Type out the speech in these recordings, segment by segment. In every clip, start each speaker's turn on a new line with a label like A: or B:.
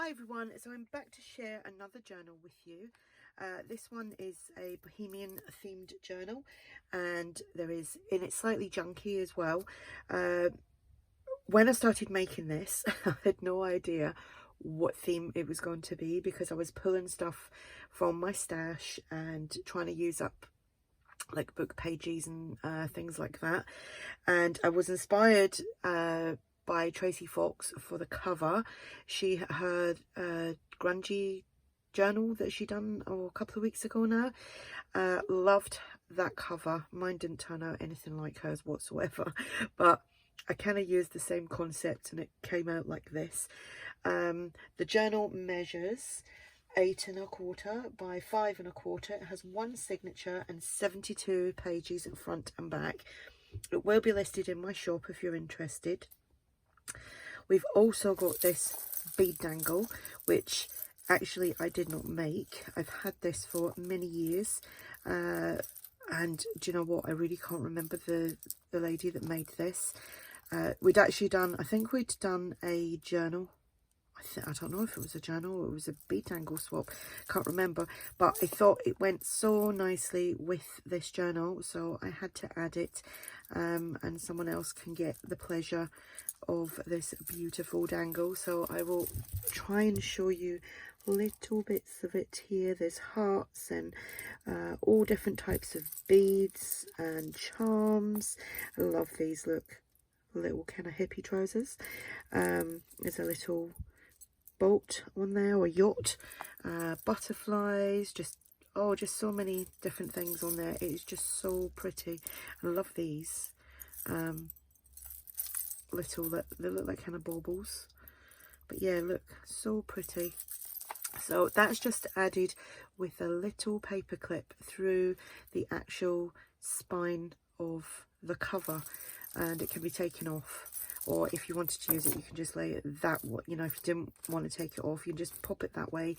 A: Hi everyone, so I'm back to share another journal with you. This one is a Bohemian themed journal, and it's slightly junky as well. When I started making this, I had no idea what theme it was going to be because I was pulling stuff from my stash and trying to use up like book pages and things like that. And I was inspired by Tracie Fox for the cover. Her grungy journal that she done a couple of weeks ago now. Loved that cover. Mine didn't turn out anything like hers whatsoever, but I kind of used the same concept and it came out like this. The journal measures 8¼ by 5¼ It has one signature and 72 pages in front and back. It will be listed in my shop if you're interested. We've also got this bead dangle, which actually I did not make. I've had this for many years, and do you know what, I really can't remember the lady that made this. We'd actually done, I think we'd done a journal. I don't know if it was a journal or it was a bead dangle swap, can't remember, but I thought it went so nicely with this journal, so I had to add it, and someone else can get the pleasure of this beautiful dangle. So I will try and show you little bits of it here. There's hearts and all different types of beads and charms. I love these, look, little kind of hippie trousers. There's a little boat on there, or yacht, butterflies, just so many different things on there. It is just so pretty. I love these little, they look like kind of baubles, but yeah, look, so pretty. So that's just added with a little paper clip through the actual spine of the cover, and it can be taken off. Or if you wanted to use it, you can just lay it that way. You know, if you didn't want to take it off, you just pop it that way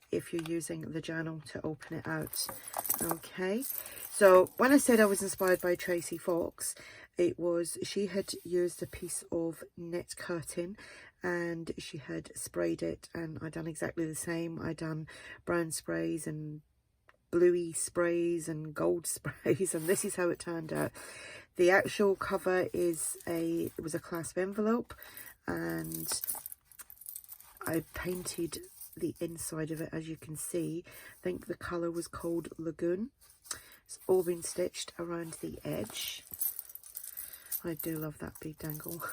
A: if you're using the journal to open it out. Okay, so when I said I was inspired by Tracie Fox, it was, she had used a piece of net curtain and she had sprayed it, and I done exactly the same. I done brown sprays and bluey sprays and gold sprays, and this is how it turned out. The actual cover is it was a clasp envelope, and I painted the inside of it, as you can see. I think the colour was called Lagoon. It's all been stitched around the edge. I do love that bead dangle.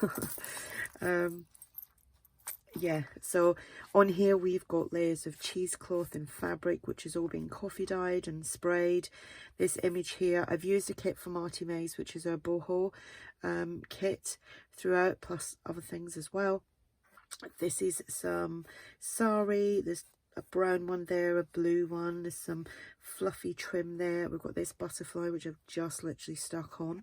A: Yeah, so on here we've got layers of cheesecloth and fabric, which has all been coffee dyed and sprayed. This image here, I've used a kit from ARTYmaze, which is a boho kit throughout, plus other things as well. This is some sari, there's a brown one there, a blue one, there's some fluffy trim there. We've got this butterfly, which I've just literally stuck on.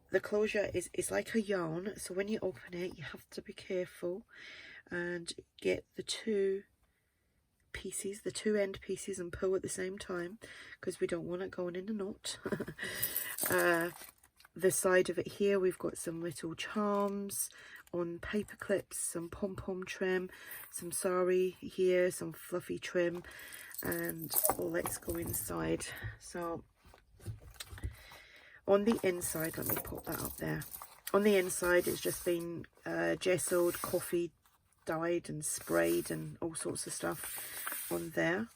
A: The closure is like a yarn, so when you open it you have to be careful and get the two pieces, the two end pieces, and pull at the same time, because we don't want it going in a knot. The side of it here, we've got some little charms on paper clips, some pom-pom trim, some sari here, some fluffy trim, and let's go inside. So on the inside, let me pop that up there. On the inside, it's just been gessoed, coffee dyed and sprayed and all sorts of stuff on there.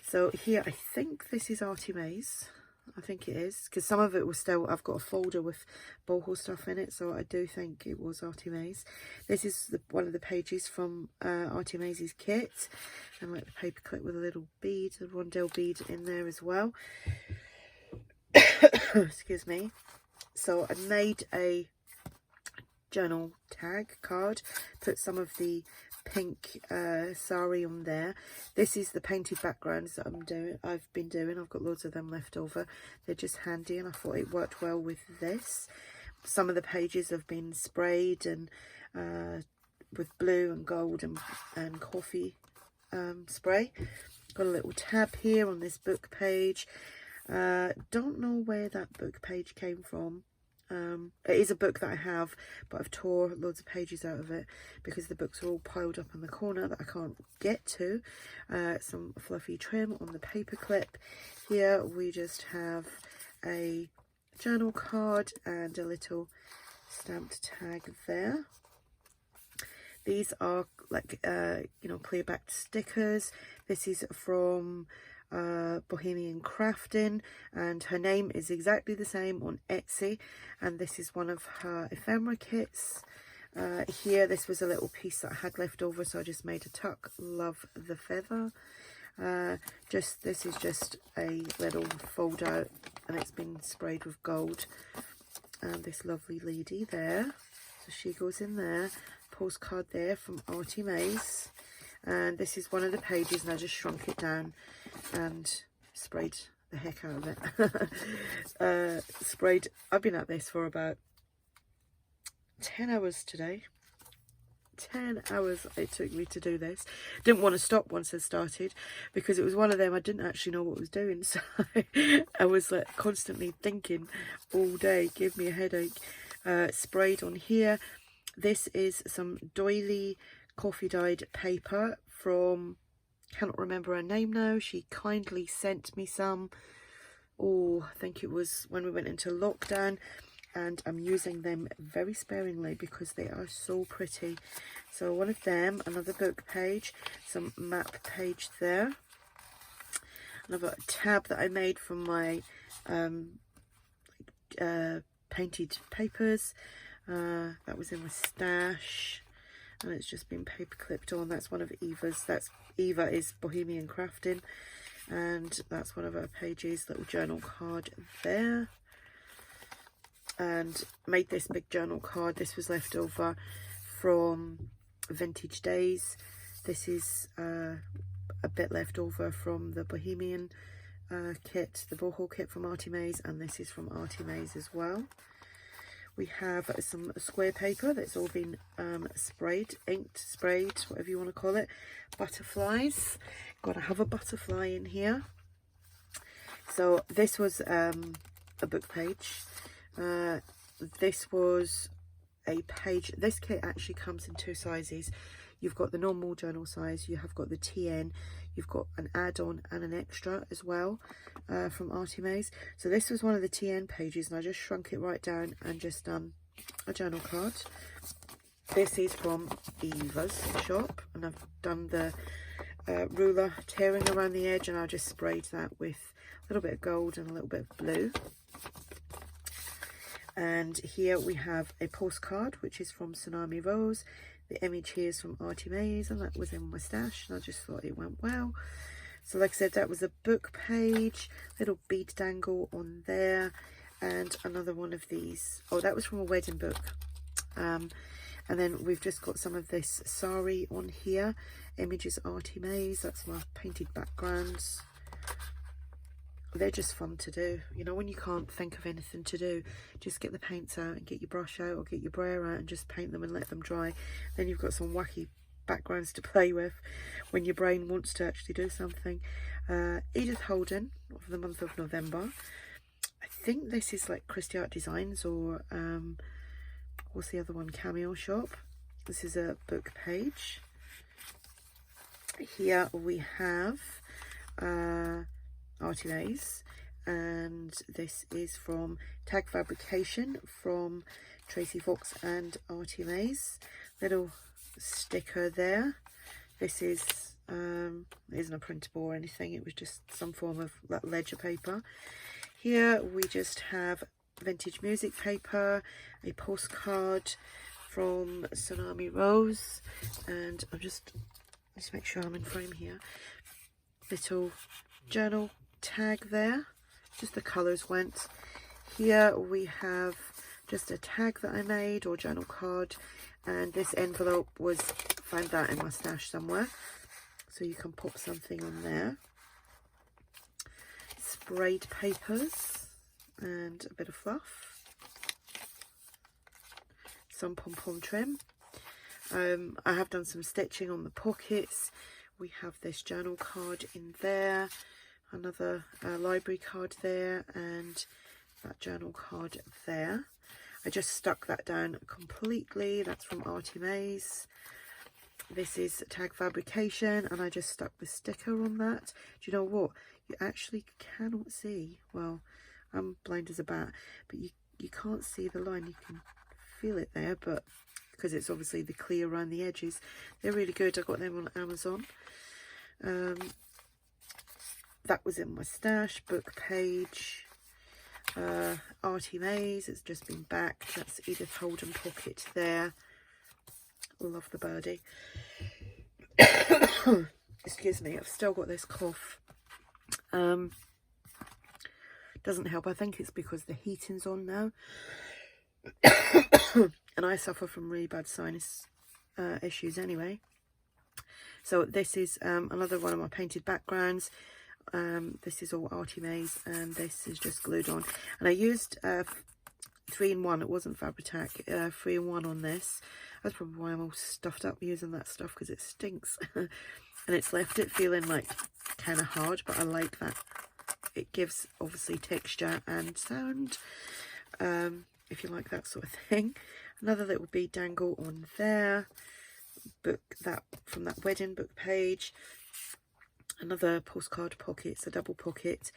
A: So here, I think this is ARTYmaze. I think it is, because some of it was still, I've got a folder with boho stuff in it, so I do think it was ARTYmaze. This is one of the pages from ARTYmaze's kit, and like the paper clip with a little bead, a rondelle bead in there as well. Excuse me. So I made a journal tag card, put some of the pink sari on there. This is the painted backgrounds that I've been doing. I've got loads of them left over. They're just handy, and I thought it worked well with this. Some of the pages have been sprayed and with blue and gold and coffee spray. Got a little tab here on this book page. Don't know where that book page came from. It is a book that I have, but I've tore loads of pages out of it because the books are all piled up in the corner that I can't get to. Some fluffy trim on the paper clip. Here we just have a journal card and a little stamped tag there. These are like you know, clear backed stickers. This is from Bohemian Crafting, and her name is exactly the same on Etsy, and this is one of her ephemera kits. Here, this was a little piece that I had left over, so I just made a tuck. Love the feather. This is just a little fold out, and it's been sprayed with gold. And this lovely lady there, so she goes in there. Postcard there from ARTYmaze, and this is one of the pages, and I just shrunk it down and sprayed the heck out of it. I've been at this for about 10 hours today. 10 hours it took me to do this. Didn't want to stop once I started because it was one of them I didn't actually know what I was doing, so I was like constantly thinking all day. Gave me a headache. Sprayed on here. This is some doily coffee dyed paper from, cannot remember her name now. She kindly sent me some, I think it was when we went into lockdown, and I'm using them very sparingly because they are so pretty. So one of them, another book page, some map page there, another tab that I made from my painted papers. That was in my stash, and it's just been paper clipped on. That's one of Eva's. Eva is Bohemian Crafting, and that's one of her pages. Little journal card there, and made this big journal card. This was left over from Vintage Days. This is a bit left over from the Bohemian kit, the boho kit from ARTYmaze, and this is from ARTYmaze as well. We have some square paper that's all been sprayed, inked, sprayed, whatever you want to call it. Butterflies. Got to have a butterfly in here. So this was a book page. This was a page. This kit actually comes in 2 sizes. You've got the normal journal size, you have got the TN, you've got an add-on and an extra as well from ARTYmaze. So this was one of the TN pages, and I just shrunk it right down and just done a journal card. This is from Eva's shop, and I've done the ruler tearing around the edge, and I just sprayed that with a little bit of gold and a little bit of blue. And here we have a postcard, which is from Tsunami Rose. The image here is from ARTYmaze, and that was in my stash, and I just thought it went well. So like I said, that was a book page, little bead dangle on there, and another one of these. Oh, that was from a wedding book. And then we've just got some of this sari on here. Images ARTYmaze, that's my painted backgrounds. They're just fun to do. You know, when you can't think of anything to do, just get the paints out and get your brush out or get your brayer out and just paint them and let them dry. Then you've got some wacky backgrounds to play with when your brain wants to actually do something. Edith Holden of the month of November. I think this is like Christie Art Designs, or what's the other one? Cameo Shop. This is a book page. Here we have ARTYmaze, and this is from Tag Fabrication from Tracie Fox and ARTYmaze. Little sticker there. This is it isn't a printable or anything, it was just some form of ledger paper. Here we just have vintage music paper, a postcard from Tsunami Rose, and let's make sure I'm in frame here. Little journal tag there, just the colours went. Here we have just a tag that I made, or journal card, and this envelope was, found that in my stash somewhere, so you can pop something on there. Sprayed papers and a bit of fluff, some pom-pom trim. I have done some stitching on the pockets. We have this journal card in there, another library card there, and that journal card there. I just stuck that down completely. That's from ARTYmaze. This is tag fabrication, and I just stuck the sticker on that. Do you know what? You actually cannot see. Well, I'm blind as a bat, but you can't see the line. You can feel it there, but because it's obviously the clear around the edges. They're really good. I got them on Amazon. That was in my stash. Book page. ARTYmaze, it's just been back. That's Edith Holden pocket there. Love the birdie. Excuse me, I've still got this cough. Doesn't help. I think it's because the heating's on now. And I suffer from really bad sinus issues anyway. So this is another one of my painted backgrounds. This is all ARTYmaze, and this is just glued on. And I used 3-in-1. It wasn't Fabri-Tac. 3-in-1 on this. That's probably why I'm all stuffed up using that stuff, because it stinks. And it's left it feeling like kind of hard, but I like that. It gives obviously texture and sound, if you like that sort of thing. Another little bead dangle on there. Book that from that wedding book page. Another postcard pocket. It's a double pocket.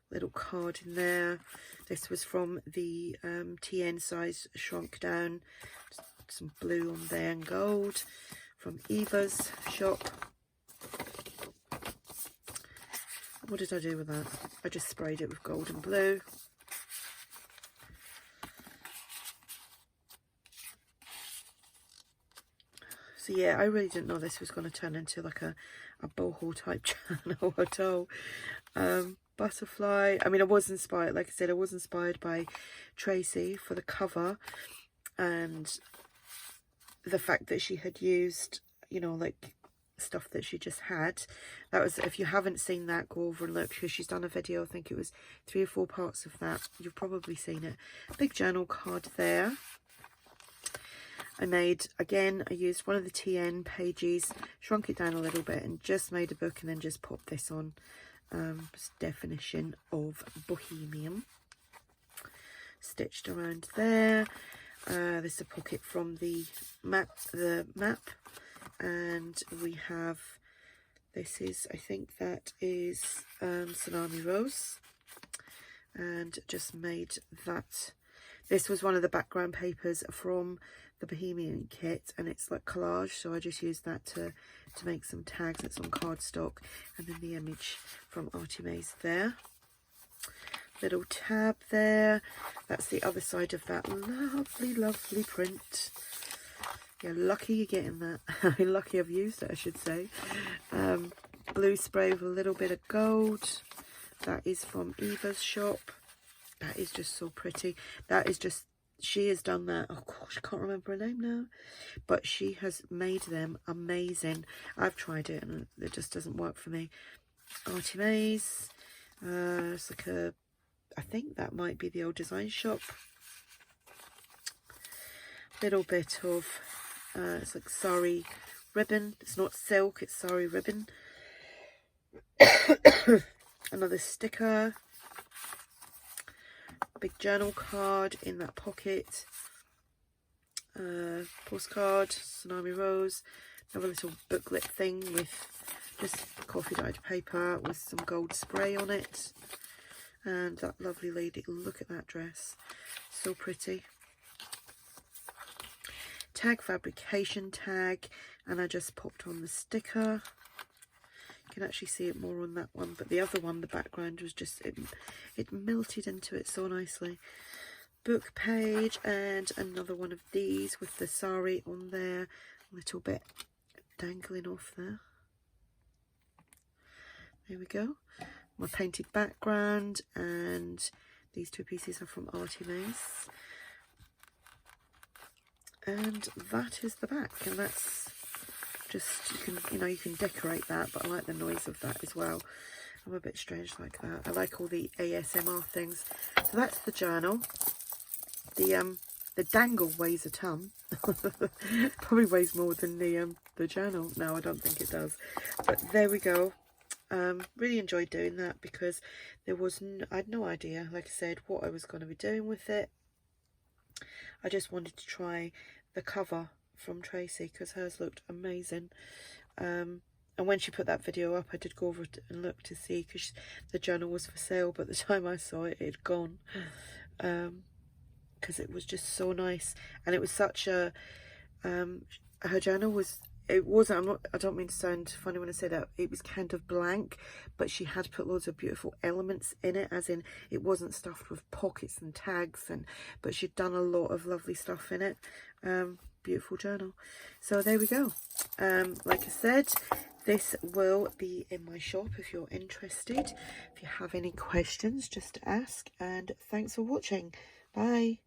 A: Little card in there. This was from the TN size shrunk down. Some blue on there and gold from Eva's shop. What did I do with that? I just sprayed it with gold and blue. So yeah, I really didn't know this was going to turn into like a boho type channel at all. Butterfly. I mean, I was inspired, like I said, I was inspired by Tracie for the cover, and the fact that she had used, you know, like stuff that she just had. That was, if you haven't seen that, go over and look, because she's done a video, I think it was 3 or 4 parts of that. You've probably seen it. Big journal card there. I made, again, I used one of the TN pages, shrunk it down a little bit and just made a book, and then just popped this on. Definition of Bohemian. Stitched around there. This is a pocket from the map, and we have, this is, I think that is Tsunami Rose, and just made that. This was one of the background papers from the Bohemian kit, and it's like collage, so I just used that to make some tags. It's on cardstock, and then the image from ARTYmaze there. Little tab there. That's the other side of that lovely, lovely print. You're lucky you're getting that. Lucky I've used it, I should say. Blue spray with a little bit of gold. That is from Eva's shop. That is just so pretty. That is just, she has done that. Oh gosh, I can't remember her name now. But she has made them amazing. I've tried it and it just doesn't work for me. ARTYmaze. It's like a, I think that might be the old design shop. Little bit of, it's like sari ribbon. It's not silk, it's sari ribbon. Another sticker. Big journal card in that pocket. Postcard, Tsunami Rose. Another little booklet thing with just coffee dyed paper with some gold spray on it. And that lovely lady, look at that dress, so pretty. Tag fabrication tag, and I just popped on the sticker. You can actually see it more on that one, but the other one, the background was just, it melted into it so nicely. Book page, and another one of these with the sari on there, a little bit dangling off there. There we go. My painted background, and these 2 pieces are from ARTYmaze. And that is the back, and that's just, you can decorate that, but I like the noise of that as well. I'm a bit strange like that. I like all the ASMR things. So that's the journal. The dangle weighs a ton. Probably weighs more than the journal. No, I don't think it does. But there we go. Really enjoyed doing that, because there was I had no idea, like I said, what I was going to be doing with it. I just wanted to try the cover from Tracie because hers looked amazing. And when she put that video up, I did go over and look to see, because the journal was for sale, but the time I saw it, it had gone. Because it was just so nice, and it was such a her journal was, it wasn't, I don't mean to sound funny when I say that, it was kind of blank, but she had put loads of beautiful elements in it, as in it wasn't stuffed with pockets and tags, but she'd done a lot of lovely stuff in it. Beautiful journal. So there we go. Like I said, this will be in my shop if you're interested. If you have any questions, just ask, and thanks for watching. Bye.